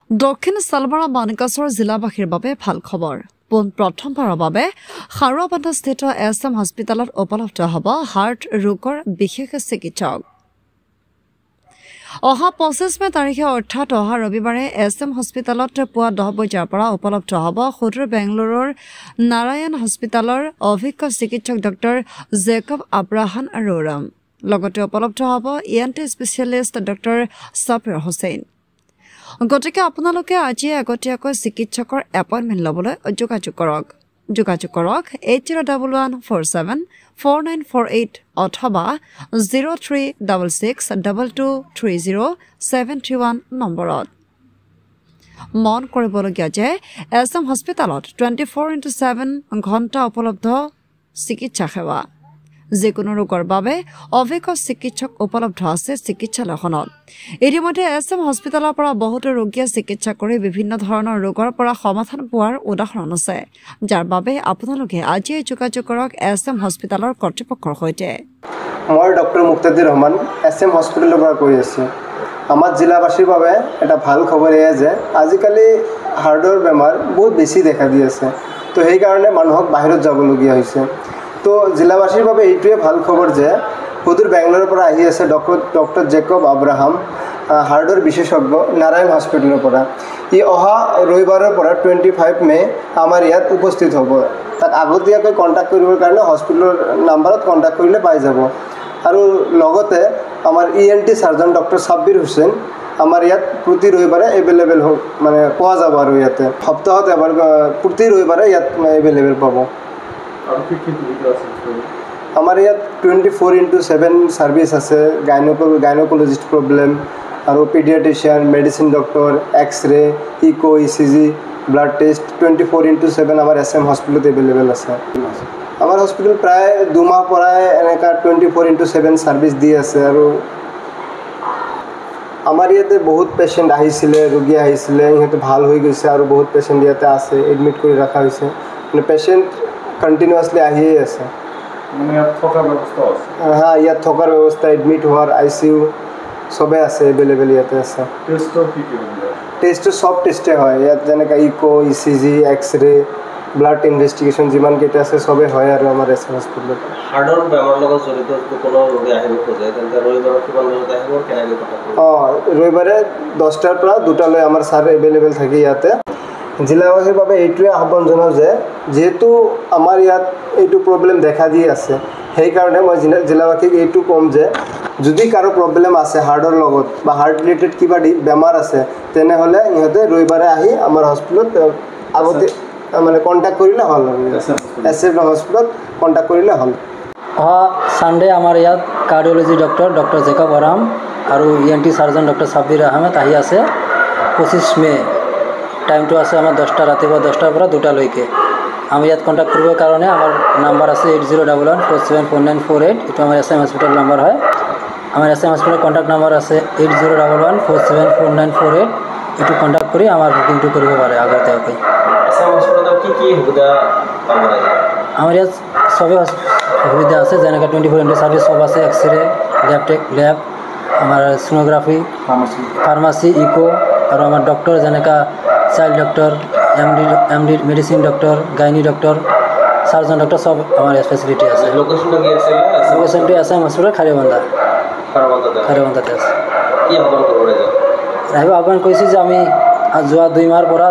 দক্ষিণ সালমাৰা মানিকাছৰ জিলাবাসীৰ বাবে ভাল খবৰ প্ৰথমবাৰৰ বাবে খাৰুৱাবান্ধাস্থিত এছএম হস্পিটেলত উপলব্ধ হ'ব হাৰ্ট ৰোগৰ বিশেষ চিকিৎসক অহা 25 মে তাৰিখে অৰ্থাৎ অহা ৰবিবাৰে এছএম হস্পিটেলত পুৱা 10 বজাৰ পৰা উপলব্ধ হ'ব সুদূৰ বেংগলুৰুৰ নাৰায়ণ হস্পিটেলৰ অভিজ্ঞ চিকিৎসক ডক্টৰ জেকব আব্ৰাহান আৰোৰাম লগতে উপলব্ধ হ'ব ENT specialist doctor Sabir Hussain গতিকে আপোনালোকে আজি আগতীয়াকৈ চিকিৎসকৰ এপইণ্টমেণ্ট ল'বলৈ যোগাযোগ কৰক 8011474948 অথবা 0366223071 নম্বৰত মন কৰিবলগীয়া যে এছএম হস্পিটেলত 24/7 ঘণ্টা উপলব্ধ চিকিৎসা সেৱা যিকোনো ৰোগৰ বাবে অভিজ্ঞ চিকিৎসক উপলব্ধ আছে চিকিৎসালয়খনত ইতিমধ্যে এছএম হস্পিটেলৰ পৰা বহুতো ৰোগীয়ে চিকিৎসা কৰি বিভিন্ন ধৰণৰ ৰোগৰ পৰা সমাধান পোৱাৰ উদাহৰণ আছে যাৰ বাবে আপোনালোকে আজিয়ে যোগাযোগ কৰক এছএম হস্পিটেলৰ কৰ্তৃপক্ষৰ সৈতে মই ডক্টৰ মুক্তাদিৰ ৰহমান এছএম হস্পিটেলৰ পৰা কৈ আছোঁ আমাৰ জিলাবাসীৰ বাবে এটা ভাল খবৰ এয়া যে আজিকালি হাৰ্টৰ বেমাৰ বহুত বেছি দেখা দি আছে তো সেইকাৰণে মানুহক বাহিৰত যাবলগীয়া হৈছে তো জিলাবাসীৰ বাবে এইটোৱে ভাল খবৰ যে সুদূৰ বেংগলুৰুৰ পৰা আহি আছে ডক্টৰ জেকব আব্ৰাহাম হাৰ্টৰ বিশেষজ্ঞ নাৰায়ণ হস্পিটেলৰ পৰা ই অহা ৰবিবাৰৰ পৰা 25 মে আমাৰ ইয়াত উপস্থিত হ'ব তাক আগতীয়াকৈ কণ্টেক্ট কৰিবৰ কাৰণে হস্পিটেলৰ নাম্বাৰত কণ্টেক্ট কৰিলে পাই যাব আৰু লগতে আমাৰ ইএনটি সাৰ্জন ডক্টৰ সাবিৰ হুছেইন আমাৰ ইয়াত প্ৰতি ৰবিবাৰে এভেইলেবল মানে পোৱা যাব আৰু ইয়াতে সপ্তাহত এবাৰ প্ৰতি ৰবিবাৰে ইয়াত এভেইলেবল পাব আমাৰ ইয়াত 24/7 সাৰ্ভিস আছে গাইনোকলজিষ্ট প্ৰব্লেম আৰু paediatrician medicine doctor x-ray echo ECG blood test 24/7 আমাৰ এছএম হস্পিটেলত এভেইলেবল আছে আমাৰ হস্পিটেল প্ৰায় 2 মাহ পৰাই এনেকা 24/7 সাৰ্ভিস দি আছে আৰু আমাৰ ইয়াতে বহুত পেশেন্ট আহিছিলে ৰোগী আহিছিলে ইহঁতে ভাল হৈ গৈছে আৰু বহুত পেশেন্ট ইয়াতে আছে এডমিট কৰি ৰাখা হৈছে মানে পেশেন্ট কন্টিনিউয়াসলি আহিয়ে আছে মানে ইয়াত থকাৰ ব্যৱস্থা আছে হ্যাঁ ইয়াত থকাৰ ব্যৱস্থা এডমিট হোৱাৰ আইসিইউ সবে আছে এভেইলেবল ইয়াতে আছে টেষ্টৰ কি টেষ্ট সব টেষ্টে হয় ইয়াত যেনেকা echo ECG X-ray blood investigation যিমান কেইটা আছে সবে হয় আৰু আমাৰ এছএম হস্পিটেলত হাৰ্টৰ বেমাৰৰ লগত জড়িত কোনো ৰোগী আহিব খোজে তেন্তে ৰবিবাৰে কিমান বজাত আহিব কেনেকৈ কথা ক'ব ৰবিবাৰে 10টাৰ পৰা 2টালৈ আমাৰ ছাৰ এভেইলেবল থাকে ইয়াতে জিলাবাসীৰ বাবে এইটোৱে আহ্বান জনাওঁ যে যেহেতু আমাৰ ইয়াত এইটো প্ৰব্লেম দেখা দি আছে সেইকাৰণে মই জিলাবাসীক এইটো ক'ম যে যদি কাৰো প্ৰব্লেম আছে হাৰ্টৰ লগত বা হাৰ্ট ৰিলেটেড কিবা বেমাৰ আছে তেনেহ'লে ইহঁতে ৰবিবাৰে আহি আমাৰ হস্পিটেলত আগতে মানে কণ্টেক্ট কৰিলে হ'ল এছএম হস্পিটেলত কণ্টেক্ট কৰিলে হ'ল অহা ছানডে আমাৰ ইয়াত কাৰ্ডিঅ'লজি ডক্টৰ জেকব আৰাম আৰু ইএনটি সাৰ্জন ডক্টৰ সাবিৰ আহমেদ আহি আছে 25 মে টাইমটো আছে আমাৰ 10টা ৰাতিপুৱা 10টাৰ পৰা 2টালৈকে আমি ইয়াত কণ্টেক্ট কৰিবৰ কাৰণে আমাৰ নাম্বাৰ আছে 8011474948 এইটো আমাৰ এছএম হস্পিটেল নাম্বাৰ হয় আমাৰ এছএম হস্পিটেলৰ কণ্টেক্ট নাম্বাৰ আছে 8011474948 এইটো কণ্টেক্ট কৰি আমাৰ বুকিংটো কৰিব পাৰে আগতীয়াকৈ এছএম হস্পিটেলত কি সুবিধা পাব লাগে আমাৰ ইয়াত সবে সুবিধা আছে যেনেকৈ 24/7 সাৰ্ভিস সব আছে এক্স-ৰে ল্যাব আমাৰ সোনোগ্ৰাফি ফাৰ্মাচী ইকো আৰু আমাৰ ডক্টৰ যেনেকৈ child doctor MD medicine doctor gynae doctor surgeon doctor সব আমাৰ ফেচিলিটি আছে লোকেশনটো কি আছে লোকেশনটো এছএম হস্পিটেল খাৰিয়াবান্ধাতে আছে কি আহ্বান কৰিব আহিব আহ্বান কৰিছোঁ যে আমি যোৱা 2 মাহৰ পৰা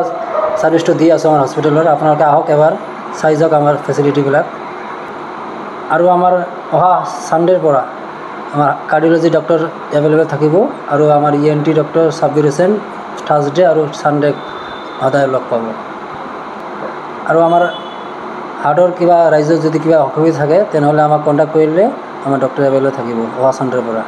সাৰ্ভিসটো দি আছোঁ আমাৰ হস্পিটেলত আপোনালোকে আহক এবাৰ চাই যাওক আমাৰ ফেচিলিটিবিলাক আৰু আমাৰ অহা ছানডেৰ পৰা আমাৰ কাৰ্ডিঅ'লজি ডক্টৰ এভেইলেবল থাকিব আৰু আমাৰ ENT doctor Sabir Hussain Thursday আৰু ছানডে সদায় লগ পাব আৰু আমাৰ হাৰ্টৰ কিবা ৰাইজৰ যদি কিবা অসুবিধা থাকে তেনেহ'লে আমাক কণ্টেক্ট কৰিলে আমাৰ ডক্টৰ এভেইলেবল থাকিব অহা ছানডেৰ পৰা